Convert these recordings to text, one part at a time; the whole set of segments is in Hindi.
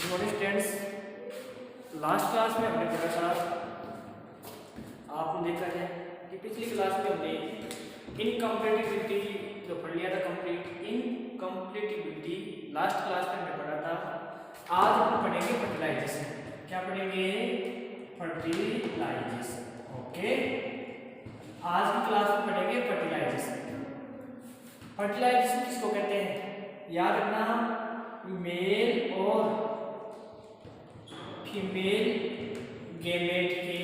Good morning students. Last class में हमने पढ़ा था, आपने देखा है कि पिछली क्लास में हमने इनकम्प्लीटिबिलिटी जो पढ़ लिया था, कंप्लीट इनकम्प्लीटिबिलिटी लास्ट क्लास में हमने पढ़ा था। आज हम पढ़ेंगे फर्टिलाइजेशन। क्या पढ़ेंगे? फर्टिलाइजेशन। ओके, आज की क्लास में पढ़ेंगे फर्टिलाइजेशन। फर्टिलाइजेशन किसको कहते हैं? याद रखना, मेल और फीमेल गैमेट के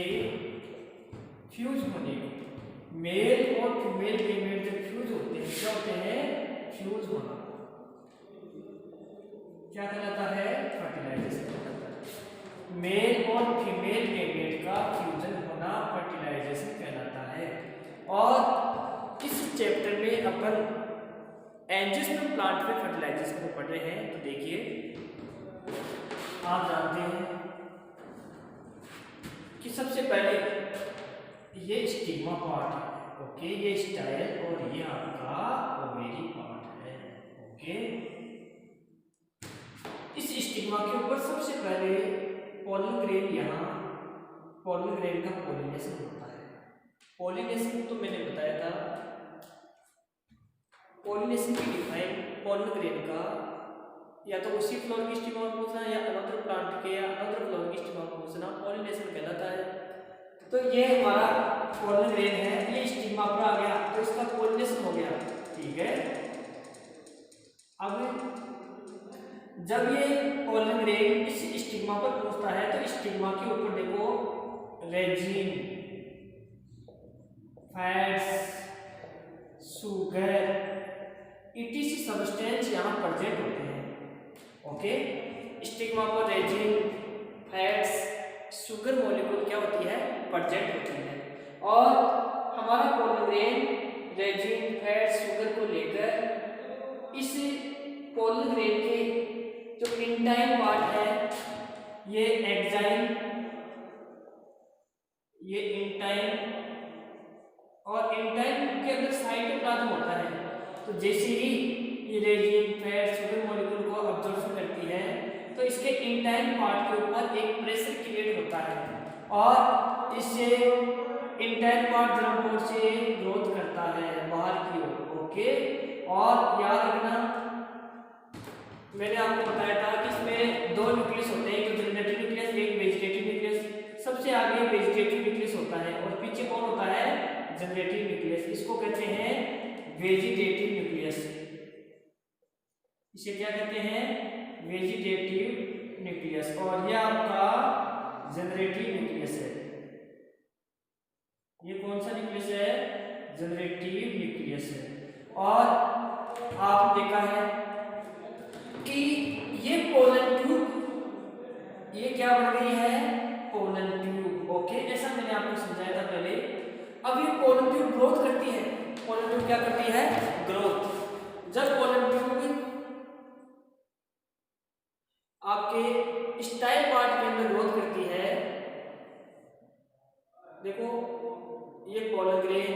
फ्यूज होने को, मेल और फीमेल गैमेट जब फ्यूज होते हैं क्या होते हैं? फ्यूज होना क्या कहलाता है? फर्टिलाइजेशन कहलाता है। मेल और फीमेल गैमेट का फ्यूजन होना फर्टिलाइजेशन कहलाता है। और इस चैप्टर में अपन एंजियोस्पर्म प्लांट में फर्टिलाइजेशन को पढ़ रहे हैं। तो देखिए, आप जानते हैं कि सबसे पहले ये स्टिग्मा पार्ट है। ओके, ये स्टाइल और ये आपका ओवेरी पार्ट है। ओके, इस स्टिग्मा के ऊपर सबसे पहले पोलन ग्रेन, यहाँ पोलन ग्रेन का पोलिनेशन होता है। पोलिनेशन तो मैंने बताया था, पोलिनेशन की डिफाइन पोलन ग्रेन का या तो उसी फ्लावर की स्टिग्मा को पूछना या अनदर प्लांट के या अनदर फ्लावर की स्टिग्मा को पूछना, पोलिनेशन कहलाता है। तो ये हमारा पोलन ग्रेन है, ये स्टिग्मा पर आ गया तो इसका पोलिनेशन हो गया। ठीक है, अब जब ये पोलन ग्रेन इस स्टिग्मा पर पहुंचता है तो स्टिग्मा के ऊपर देखो resin, fats, sugar, etc substance यहाँ प्रेजेंट होते हैं। ओके, स्टिग्मा पर रेजिन, फैट्स, शुगर मॉलिक्यूल क्या होती है? प्रेजेंट होती है। और हमारा pollen grain resin, fats, sugar को लेकर इस पोलन ग्रेन के जो इंटाइन पार्ट है, ये एक्साइन, ये इंटाइन, और इंटाइन के अंदर साइटोप्लाज्म होता है। तो जैसे ही ये रेजिन, फैट, शुगर मॉलिक्यूल को अब्जॉर्प्शन करती है तो इसके इंटाइन पार्ट के ऊपर एक प्रेशर क्रिएट होता है और इससे इंटाइन पार्ट ड्रम से ग्रोथ करता है बाहर की ओर। ओके, और याद रखना, मैंने आपको बताया था कि इसमें दो न्यूक्लियस होते हैं, एक जनरेटिव न्यूक्लियस, एक वेजिटेटिव न्यूक्लियस। सबसे आगे वेजिटेटिव न्यूक्लियस होता है और पीछे कौन होता है? Generative nucleus. इसको कहते हैं वेजिटेटिव न्यूक्लियस। इसे क्या कहते हैं? Vegetative nucleus. और यह आपका जनरेटिव न्यूक्लियस है। ये कौन सा न्यूक्लियस है? जनरेटिव न्यूक्लियस है। और आपने देखा है कि ये पोलन ट्यूब, ये क्या बन गई है? Pollen tube. ओके, ऐसा मैंने आपको समझाया था पहले। अब ये पोलन ट्यूब ग्रोथ करती है। पोलन ट्यूब क्या करती है? ग्रोथ। जब पोलन ट्यूब आपके स्टाइल पार्ट के अंदर ग्रोथ करती है, देखो ये पोलन ग्रेन,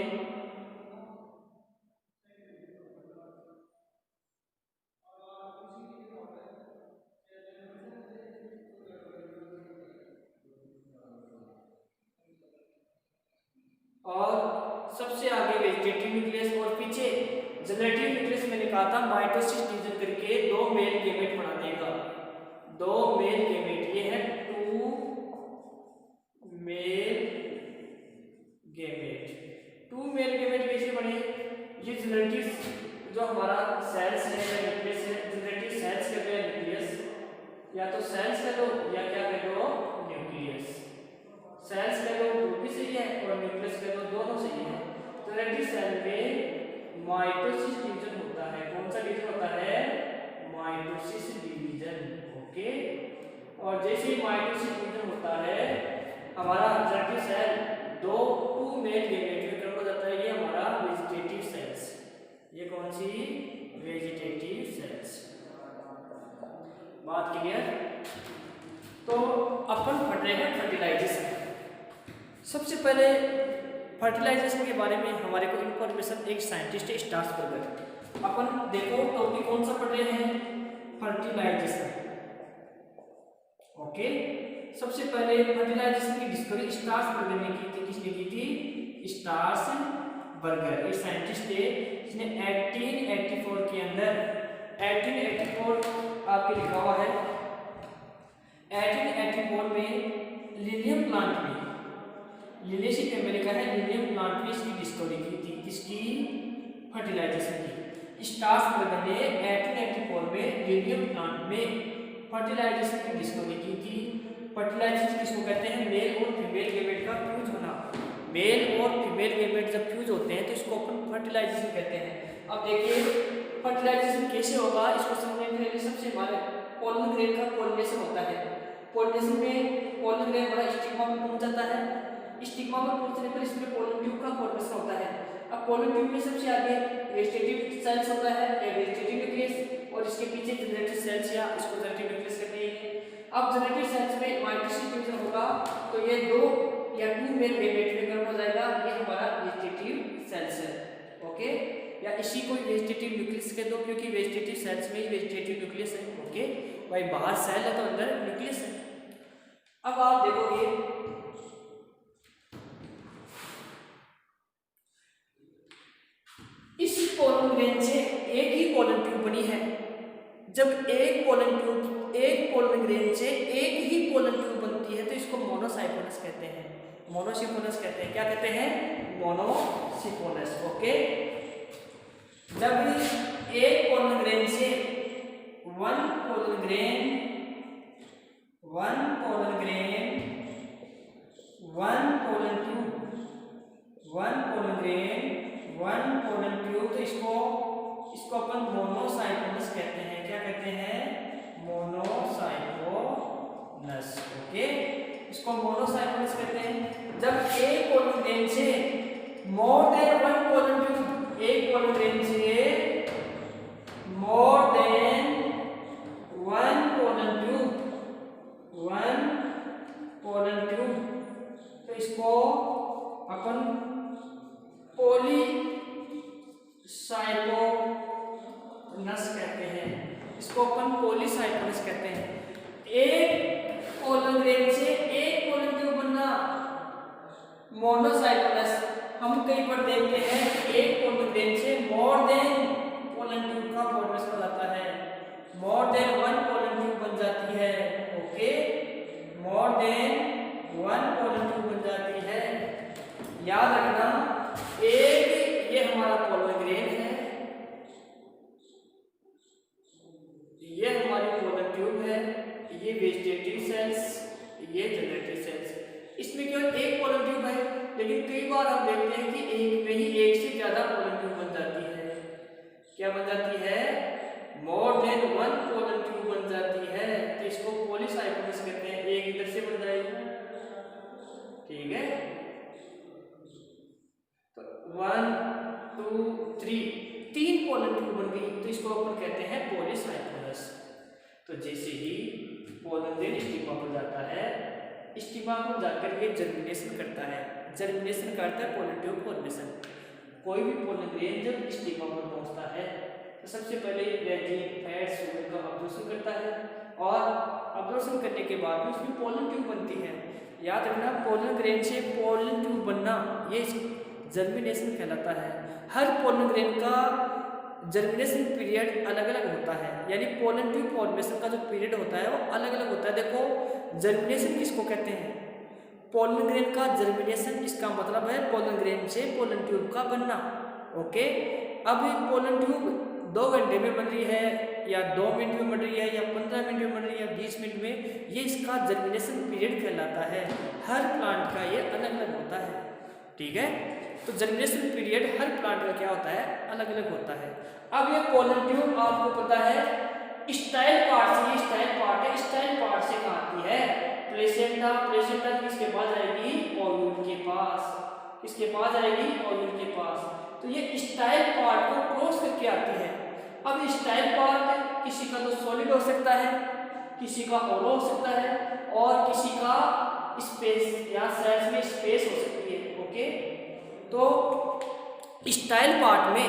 और सबसे आगे वेजिटेटिव न्यूक्लियस और पीछे जनरेटिव न्यूक्लियस। मैंने कहा था माइटोसिस डिवीजन करके दो मेल गैमेट बना देगा। दो मेल गैमेट, ये है two male gamete. Two male gamete कैसे बने? ये जनरेटिव जो हमारा सेल्स है या न्यूक्लियस है, जनरेटिव सेल्स कहते हैं न्यूक्लियस, या तो सेल्स कह लो या क्या कह लो? न्यूक्लियस। सेल्स कह लो वो भी सही है और न्यूक्लियस कह लो, दोनों सही है। जनरेटिव सेल में माइटोसिस डिवीजन होता है। कौन सा डिवीजन होता है? Mitosis division. ओके, और जैसे ही माइटोसिस डिवीजन होता है, हमारा जनरेटिव सेल दो टू मेल गैमेट में कन्वर्ट हो जाता है। ये हमारा वेजिटेटिव सेल्स। ये कौन सी? Vegetative cells. बात क्लियर? तो अपन पढ़ रहे हैं फर्टिलाइजेशन। सबसे पहले फर्टिलाइजेशन के बारे में हमारे को इंफॉर्मेशन एक साइंटिस्ट स्टार्सबर्गर। अपन देखो टॉपिक कौन सा पढ़ रहे हैं? फर्टिलाइजेशन। ओके, सबसे पहले फर्टिलाइजेशन की डिस्कवरी स्टार्सबर्गर ने की थी। किसने की थी? स्टार्सबर्गर, एक साइंटिस्ट थे जिसने 1884 के अंदर 1884 आपके लिखा हुआ है 1884 में लिलियम प्लांट में, लिलियम अमेरिका है, लिलियम प्लांट में इसकी डिस्कवरी की थी। किसकी? फर्टिलाइजेशन की। स्टार्सबर्गर ने 1884 में लिलियम प्लांट में फर्टिलाइजेशन की डिस्कवरी की थी। फर्टिलाइजेशन किसको कहते हैं? मेल और फीमेल गैमेट का फ्यूज होना। मेल और फीमेल गैमेट जब फ्यूज होते हैं तो इसको अपन फर्टिलाइजेशन कहते हैं। अब देखिए फर्टिलाइजेशन कैसे होगा, इसको समझने के लिए सबसे हमारे पोलन ग्रेन का पोलिनेशन होता है। पोलिनेशन में पोलन ग्रेन बड़ा स्टिग्मा में पहुंच जाता है। स्टिग्मा पर पहुंचने पर इसमें पोलन ट्यूब का फॉर्मेशन होता है। अब पोलन ट्यूब में सबसे आगे वेजिटेटिव सेल्स होता है, या वेजिटेटिव न्यूक्लियस, और इसके पीछे जनरेटिव सेल्स या इसको जनरेटिव न्यूक्लियस कहते हैं। अब जनरेटिव सेल्स में माइटोसिस डिवीजन होगा तो ये 2 या 2 मेल गैमेट में कन्वर्ट हो जाएगा, ये हमारा वेजिटेटिव सेल्स है। ओके, या इसी को वेजिटेटिव न्यूक्लियस कह दो क्योंकि वेजिटेटिव सेल्स में ही वेजिटेटिव न्यूक्लियस है। ओके भाई, बाहर सेल है तो अंदर न्यूक्लियस है। अब आप देखोगे इस पोलन ग्रेन से एक ही पोलन ट्यूब बनी है। जब एक पोलन ग्रेन से एक ही पोलन ट्यूब बनती है तो इसको मोनोसाइपोनस कहते हैं। मोनोसिफोनस कहते हैं। क्या कहते हैं? मोनोसिफोनस। ओके, जब एक पोलन ग्रेन से वन पोलन ग्रेन ट्यूब, तो इसको अपन मोनोसाइपोनस कहते हैं। क्या कहते हैं? मोनोसाइपोनस। ओके, इसको मोनोसाइपोनस कहते हैं। जब एक पोलन ग्रेन से more than one pollen tube, एक पोलन ग्रेन से more than one pollen tube, तो इसको अपन पॉलीसाइपोनस कहते हैं। इसको अपन पॉलीसाइपोनस कहते हैं। एक पोलन ग्रेन से एक पोलन ट्यूब बनना मोनोसाइपोनस। हम कहीं पर देखते हैं एक पोलन ग्रेन से मोर देन पोलन ट्यूब का फॉर्मेशन हो जाता है, more than one pollen tube बन जाती है। Okay, more than one pollen tube बन जाती है। याद रखना, एक ये हमारा पोलन ग्रेन है, ये हमारी पोलन ट्यूब है, ये वेजिटेटिव सेल्स, ये जनरेटिव सेल्स। इसमें केवल एक पोलन ट्यूब है, लेकिन कई बार हम देखते हैं कि एक में ही एक से ज्यादा पोलन ट्यूब बन जाती है। क्या बन जाती है? More than one pollen tube बन जाती है, तो इसको पॉलीसाइपोनस कहते हैं। एक इधर से बन जाएगी, ठीक है, तो 1 2 3 पोलन ट्यूब बन गई, तो इसको अपन कहते हैं पॉलीसाइपोनस। तो जैसे ही पोलन ग्रेन स्टिग्मा पर जाता है, स्टिग्मा पर जाकर ये जर्मिनेशन करता है। जर्मिनेशन करता है पोलन ट्यूब फॉर्मेशन। कोई भी पोलन ग्रेन जब स्टिग्मा पर पहुंचता है तो सबसे पहले रेजिन फैट शुगर का अब्जॉर्प्शन करता है, और अब्जॉर्प्शन करने के बाद में उसमें पोलन ट्यूब बनती है। याद रखना, पोलन ग्रेन से पोलन ट्यूब बनना ये जर्मिनेशन कहलाता है। हर पोलन ग्रेन का जर्मिनेशन पीरियड अलग अलग होता है, यानी पोलन ट्यूब फॉर्मेशन का जो पीरियड होता है वो अलग अलग होता है। देखो, जर्मिनेशन किसको कहते हैं? पोलन ग्रेन का जर्मिनेशन, इसका मतलब है पोलन ग्रेन से पोलन ट्यूब का बनना। ओके, अब पोलन ट्यूब 2 घंटे में बन रही है, या 2 मिनट में बन रही है, या 15 मिनट में बन रही है, या 20 मिनट में, ये इसका जर्मिनेशन पीरियड कहलाता है। हर प्लांट का ये अलग अलग होता है, ठीक है। तो जर्मिनेशन पीरियड हर प्लांट का क्या होता है? अलग अलग होता है। अब ये पोलन ट्यूब आपको पता है स्टाइल पार्ट से, ये स्टाइल पार्ट है, स्टाइल पार्ट से कहाँ आती है? प्लेसेंटा। प्लेसेंटा किसके पास आएगी? ओव्यूल के पास। किसके पास आएगी? ओव्यूल के पास। तो ये स्टाइल पार्ट को क्रॉस करके आती है। अब स्टाइल पार्ट किसी का तो सॉलिड हो सकता है, किसी का होलो हो सकता है, और किसी का स्पेस या सेल्स में स्पेस हो सकती है। ओके, तो स्टाइल पार्ट में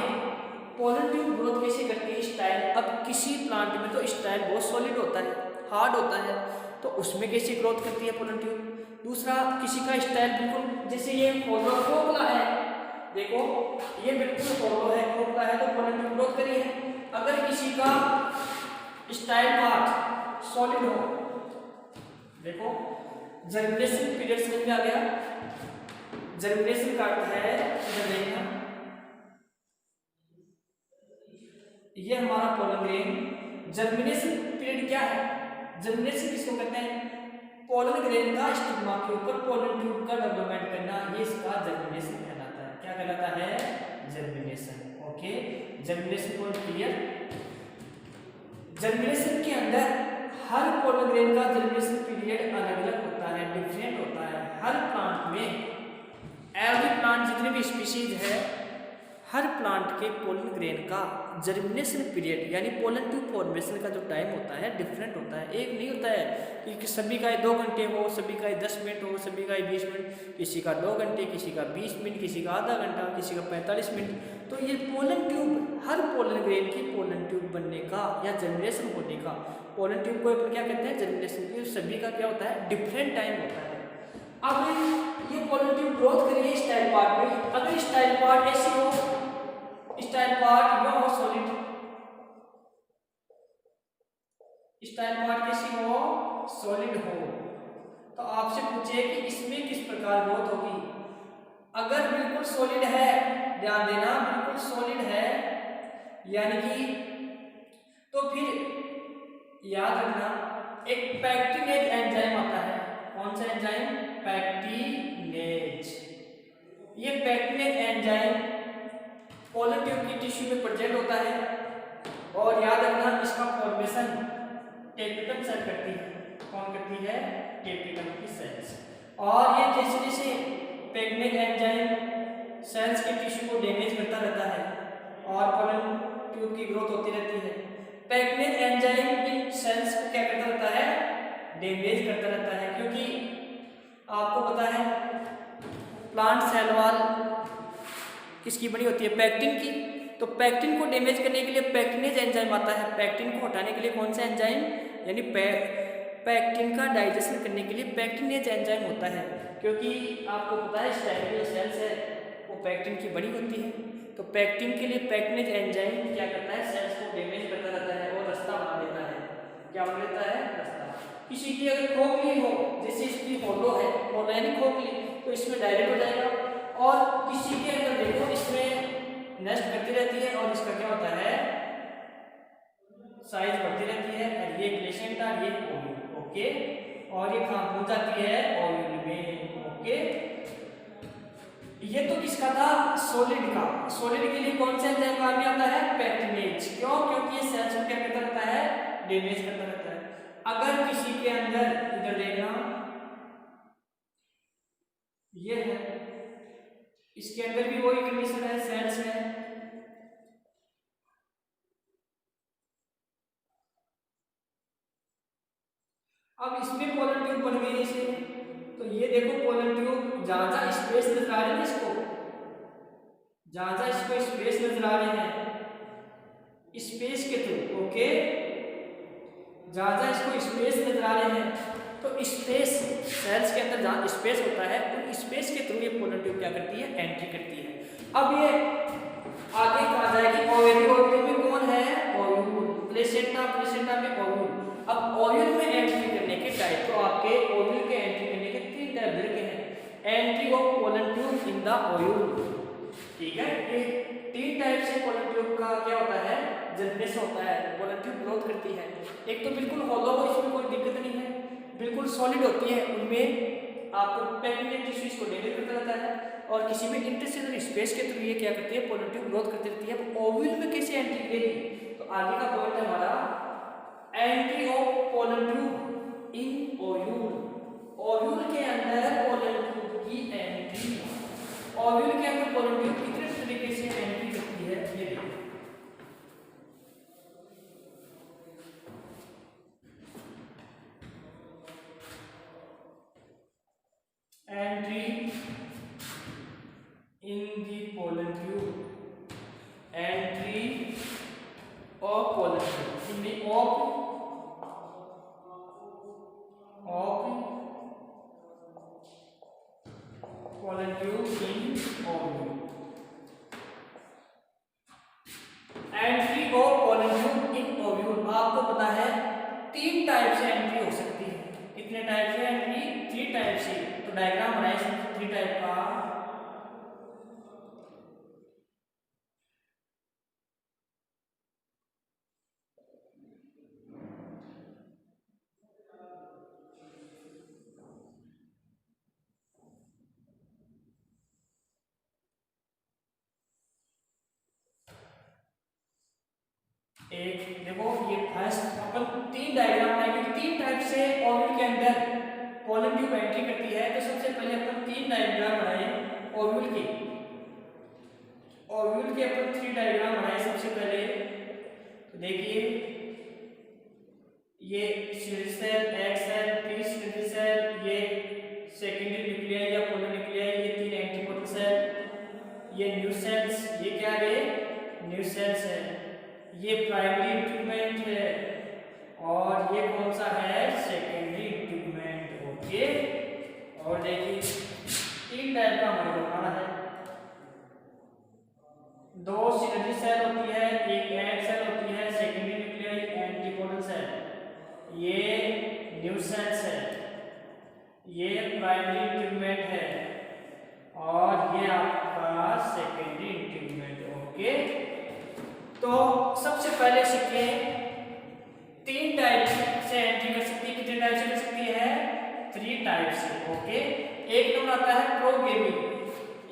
पोलन ट्यूब ग्रोथ कैसे करती है? स्टाइल, अब किसी प्लांट में तो स्टाइल बहुत सॉलिड होता है, हार्ड होता है, तो उसमें कैसी ग्रोथ करती है पोलन ट्यूब। दूसरा, किसी का स्टाइल बिल्कुल जैसे ये खोखला है, देखो ये बिल्कुल खोखला है तो पोलन ट्यूब ग्रोथ करी है। अगर किसी का स्टाइल पार्ट सॉलिड हो, देखो जर्मिनेशन पीरियड समझ में आ गया। जर्मिनेशन का अर्थ है, इधर देखना, ये हमारा पोलन ग्रेन। जर्मिनेशन पीरियड क्या है, जर्मिनेशन किसको कहते हैं, पोलन ग्रेन का स्टिग्मा के ऊपर पोलन ट्यूब का डेवलपमेंट करना, ये इसका जर्मिनेशन कहलाता है। क्या कहलाता है, germination. Okay, germination point clear. Germination के अंदर हर पोलन ग्रेन का जर्मिनेशन पीरियड अलग अलग होता है, डिफरेंट होता है। हर प्लांट में, एवरी प्लांट जितने भी स्पीशीज है, हर प्लांट के पोलन ग्रेन का जर्मिनेशन पीरियड यानी पोलन ट्यूब फॉर्मेशन का जो टाइम होता है डिफरेंट होता है। एक नहीं होता है कि सभी का 2 घंटे हो, सभी का 10 मिनट हो, सभी का 20 मिनट, किसी का 2 घंटे, किसी का 20 मिनट, किसी का आधा घंटा, किसी का 45 मिनट। तो ये पोलन ट्यूब, हर पोलन ग्रेन की पोलन ट्यूब बनने का या जर्मिनेशन होने का, पोलन ट्यूब को क्या कहते हैं, जर्मिनेशन की, सभी का क्या होता है, डिफरेंट टाइम होता है। अब ये पोलन ट्यूब ग्रोथ करिए स्टाइल पार्ट में। अगर स्टाइल पार्ट ऐसी हो, स्टाइल पार्ट यह हो सॉलिड, स्टाइल पार्ट कैसी हो, सॉलिड हो, तो आपसे पूछे कि इसमें किस प्रकार ग्रोथ होगी। अगर बिल्कुल सॉलिड है, ध्यान देना, बिल्कुल सॉलिड है यानी कि, तो फिर याद रखना एक पैक्टिनेज एंजाइम आता है। कौन सा एंजाइम, पैक्टिनेज। ये पैक्टिनेज एंजाइम पोलन ट्यूब की टिश्यू में प्रेजेंट होता है और याद रखना इसका फॉर्मेशन टेपिटम सेल करती है। कौन करती है, टेपिटम की सेल्स। और ये जैसे जैसे पैक्टिनेज एंजाइम सेल्स के टिश्यू को डैमेज करता रहता है और पोलन ट्यूब की ग्रोथ होती रहती है। पैक्टिनेज एंजाइम इन सेल्स को क्या करता रहता है, डैमेज करता रहता है, क्योंकि आपको पता है प्लांट सेल वॉल किसकी बनी होती है, पैक्टिन की। तो पैक्टिन को डैमेज करने के लिए पैक्टिनेज एंजाइम आता है। पैक्टिन को हटाने के लिए कौन सा एंजाइम, यानी पैक्टिन का डाइजेशन करने के लिए पैक्टिनेज एंजाइम होता है। क्योंकि आपको पता है स्टाइल जो सेल्स है वो पैक्टिन की बनी होती है। तो पैक्टिन के लिए पैक्टिनेज एंजाइम क्या करता है, सेल्स को डैमेज करता रहता है और रास्ता बना देता है। क्या बना देता है, रास्ता। किसी की अगर खोखली हो, जैसे इसकी होलो है, होलो यानी खोखली, तो इसमें डायरेक्ट हो जाएगा। और किसी के अंदर देखो इसमें नष्ट करती रहती है और इसका क्या होता है, साइज बढ़ती रहती है। और ये प्लेसेंटा, ये ओव्यूल। ओके, और ये कहां पहुंच जाती है, ओव्यूल में। ओके, ये तो किसका था, सॉलिड का। सॉलिड के लिए कौन सा एंजाइम काम में आता है, पैक्टिनेज। क्यों, क्योंकि ये सेल्स को क्या करता रहता है, डैमेज करता रहता है। अगर किसी के अंदर, इधर देखना, ये है, इसके अंदर भी वही कंडीशन है, सेल्स है। अब इसमें पोलन ट्यूब बन गई इसे, तो ये देखो पोलन ट्यूब, जहां जहां स्पेस नजर आ रहे हैं इसको, जहां जहां इसको स्पेस नजर आ रहे हैं, स्पेस के थ्रू। ओके, जहां जहां इसको स्पेस नजर आ रहे हैं, तो स्पेस, सेल्स के अंदर जहां स्पेस होता है उन स्पेस के थ्रू ये पोलन ट्यूब क्या करती है, एंट्री करती है। अब ये आगे कहा जाएगी ओव्यूल। ओव्यूल में कौन है, ओव्यूल। प्लेसेंटा, प्लेसेंटा में ओव्यूल। अब ओव्यूल में एंट्री करने के टाइप, तो आपके ओव्यूल के एंट्री करने के 3 टाइप दिए हैं। Entry of pollen tube in the ovule, ठीक है। ये 3 टाइप से पोलन ट्यूब का क्या होता है, जर्मिनेशन होता है, पोलन ट्यूब ग्रोथ करती है। एक तो बिल्कुल होलो हो, इसमें कोई दिक्कत नहीं है, बिल्कुल सॉलिड होती है, उनमें आपको पैक्टिनेज टिश्यूज को डैमेज करता रहता है। और किसी में इंटरसेलुलर स्पेस के थ्रू ये क्या करती है, पोलन ट्यूब ग्रोथ करती रहती है। अब ओव्यूल में कैसे एंट्री करेगी, तो आगे का पॉइंट है हमारा entry of pollen tube in ovule. Ovule के अंदर पोलन ट्यूब की एंट्री, ओव्यूल के अंदर पोलन ट्यूब कितने तरीके से एंट्री करती है, ये देखिए। Entry in the pollen tube, entry of pollen tube in the of आपको पता है 3 टाइप से एंट्री हो सकती है। कितने टाइप से एंट्री? 3 टाइप से। तो डायग्राम बनाए इसमें 3 टाइप का। एक देखो, ये फर्स्ट अपन 3 डायग्राम बनाएंगे। 3 टाइप से ओव्यूल के अंदर पोलन ट्यूब एंट्री करती है। तो सबसे पहले अपन 3 डायग्राम बनाए ओव्यूल के। ओव्यूल के अपन 3 डायग्राम बनाए सबसे पहले। तो देखिए, ये cylinder cell, egg cell, pre cylinder cell, ये सेकेंडरी न्यूक्लियाई या पोलर न्यूक्लियाई, ये 3 एंटीपोटल सेल, ये न्यू सेल्स, ये क्या है? न्यू सेल्स है। ये प्राइमरी इंट्रूमेंट है और ये कौन सा है? सेकेंडरी इंट्रूमेंट। ओके, और देखिए 3 टाइप का हमारे को बनाना है। 2 सिनर्जी सेल होती है, एक एग सेल होती है, सेकेंडरी न्यूक्लियाई, एंटीपोटल सेल, ये न्यू सेल्स है, ये प्राइमरी इंट्रूमेंट है और ये आपका सेकेंडरी इंट्रूमेंट। ओके, तो सबसे पहले सीखे 3 टाइप से एंट्री कर सकती है। कितने टाइप से कर सकती है? 3 टाइप से। ओके, एक नंबर आता है प्रोगेमी,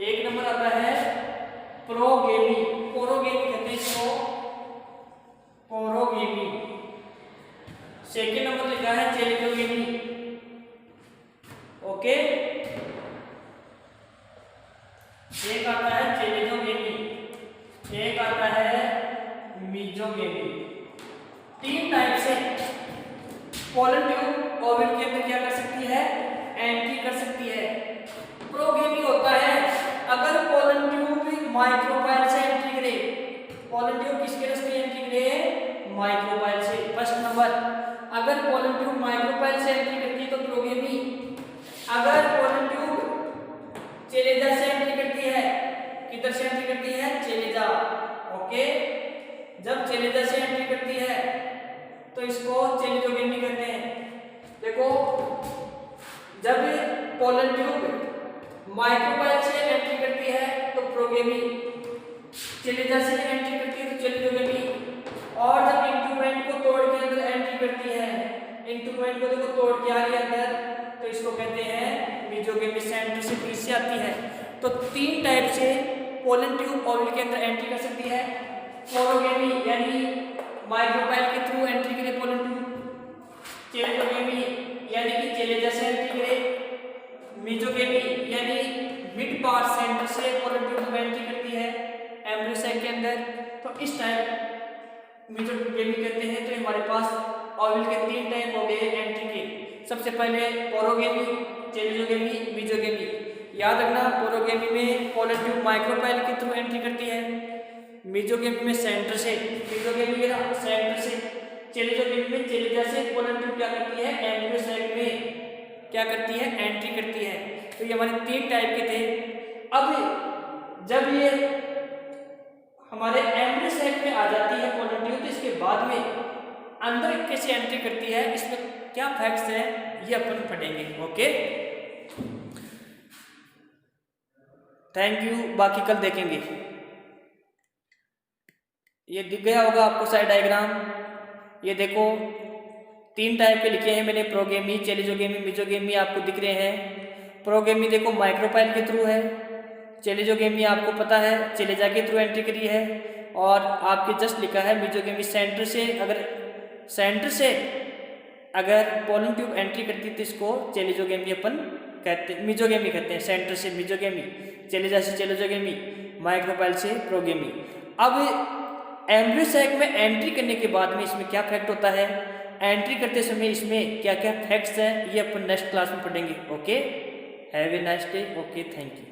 एक नंबर आता है प्रोगेमी, पोरोगेमी कहते हैं इसको, पोरोगेमी। सेकेंड नंबर लिखा है चेलिडोगेमी। ओके, एक आता है चेलिडोगेमी, एक आता है मीजोगेमी। 3 टाइप से पोलन ट्यूब ओव्यूल के अंदर क्या कर सकती है? एंट्री कर सकती है। प्रोगेमी होता है अगर पोलन ट्यूब माइक्रोपाइल से एंट्री करे। पोलन ट्यूब किसके रास्ते एंट्री करे? माइक्रोपाइल से। फर्स्ट नंबर, अगर पोलन ट्यूब माइक्रोपाइल से एंट्री करती है तो प्रोगेमी। अगर पोलन ट्यूब चेलेजा से एंट्री करती है, किधर से एंट्री करती है? चेलेजा। ओके, जब चेलेजा से एंट्री करती है तो इसको चेलिडोगेमी कहते हैं। देखो, जब पोलन ट्यूब माइक्रोपाइल से एंट्री करती है तो प्रोगेमी, चेलेजा से एंट्री करती है तो चेलिडोगेमी, और जब इंट्रूमेंट को तोड़ के अंदर एंट्री करती है, इंट्रूमेंट को देखो तोड़ के आ रही है अंदर, तो इसको कहते हैं मीजोगेमी। सेंटर से फिर से आती है। तो 3 टाइप से पोलन ट्यूब ओव्यूल के अंदर एंट्री कर सकती है। पोरोगेमी यानी माइक्रोपाइल के थ्रू एंट्री करे पोलन ट्यूब, चेलिडोगेमी यानी कि चेलेजा से एंट्री करे, मीजोगेमी यानी मिड पार्ट सेंटर से पोलन ट्यूब एंट्री करती है एम्ब्रियो साइक के अंदर। तो इस टाइप मीजोगेमी कहते हैं। तो हमारे पास ओव्यूल के 3 टाइप हो गए एंट्री के। सबसे पहले पोरोगेमी, चेलिडोगेमी, मीजोगेमी। याद रखना, पोरोगेमी में पोलन ट्यूब माइक्रोपाइल के थ्रू एंट्री करती है, मीजोगेमी में सेंटर से, मीजोगेमी में सेंटर से, चेलिडोगेमी में चेलेजा से पोलन ट्यूब क्या करती है? एम्ब्रियो साइक में क्या करती है? एंट्री करती है। तो ये हमारे 3 टाइप के थे। अब जब ये हमारे एम्ब्रियो साइक में आ जाती है पोलन ट्यूब, तो इसके बाद में अंदर कैसे एंट्री करती है, इसमें क्या फैक्ट्स हैं, ये अपन पढ़ेंगे। ओके, थैंक यू, बाकी कल देखेंगे। ये दिख गया होगा आपको साइड डायग्राम। ये देखो 3 टाइप के लिखे हैं मैंने, प्रोगेमी, चेलिडोगेमी, मीजोगेमी आपको दिख रहे हैं। प्रोगेमी देखो माइक्रोपाइल के थ्रू है, चेलिडोगेमी आपको पता है चेलेजा के थ्रू एंट्री करी है, और आपके जस्ट लिखा है मीजोगेमी सेंटर से। अगर सेंटर से अगर पोलन ट्यूब एंट्री करती है तो इसको चेलिडोगेमी अपन कहते हैं, मीजोगेमी कहते हैं। सेंटर से मीजोगेमी, चेलेजा से चेलिडोगेमी, माइक्रोपाइल से प्रोगेमी। अब एम्ब्रियो साइक में एंट्री करने के बाद में इसमें क्या फैक्ट होता है, एंट्री करते समय इसमें क्या क्या फैक्ट्स हैं, ये अपन नेक्स्ट क्लास में पढ़ेंगे। Okay, have a nice day. Okay, thank you.